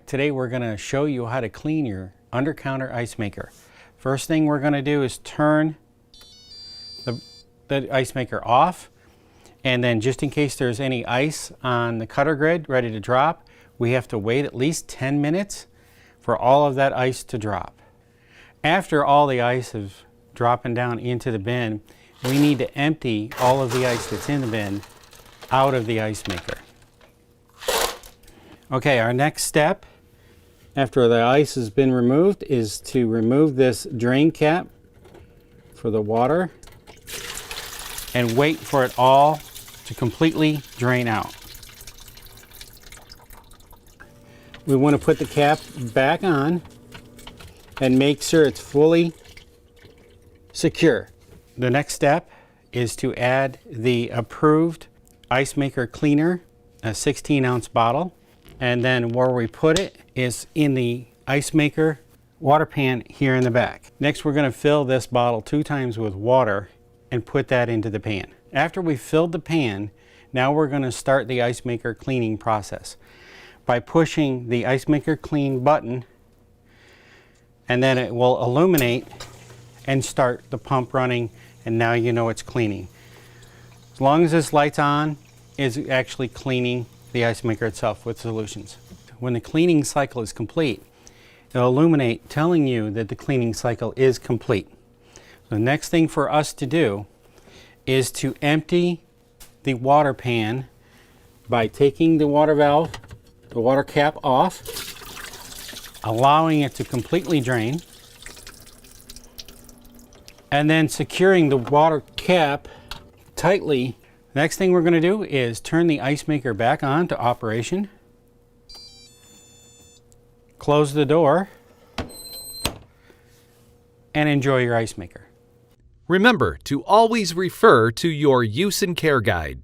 Today we're going to show you how to clean your under counter ice maker. First thing we're going to do is turn the ice maker off, and then just in case there's any ice on the cutter grid ready to drop, we have to wait at least 10 minutes for all of that ice to drop. After all the ice is dropping down into the bin, we need to empty all of the ice that's in the bin out of the ice maker. Okay, our next step after the ice has been removed is to remove this drain cap for the water and wait for it all to completely drain out. We want to put the cap back on and make sure it's fully secure. The next step is to add the approved ice maker cleaner, a 16-ounce bottle. And then where we put it is in the ice maker water pan here in the back. Next, we're going to fill this bottle 2 times with water and put that into the pan. After we filled the pan, now we're going to start the ice maker cleaning process by pushing the ice maker clean button, and then it will illuminate and start the pump running, and now you know it's cleaning. As long as this light's on, it's actually cleaning the ice maker itself with solutions. When the cleaning cycle is complete, it'll illuminate telling you that the cleaning cycle is complete. The next thing for us to do is to empty the water pan by taking the water valve, the water cap off, allowing it to completely drain, and then securing the water cap tightly. Next thing we're going to do is turn the ice maker back on to operation, close the door, and enjoy your ice maker. Remember to always refer to your use and care guide.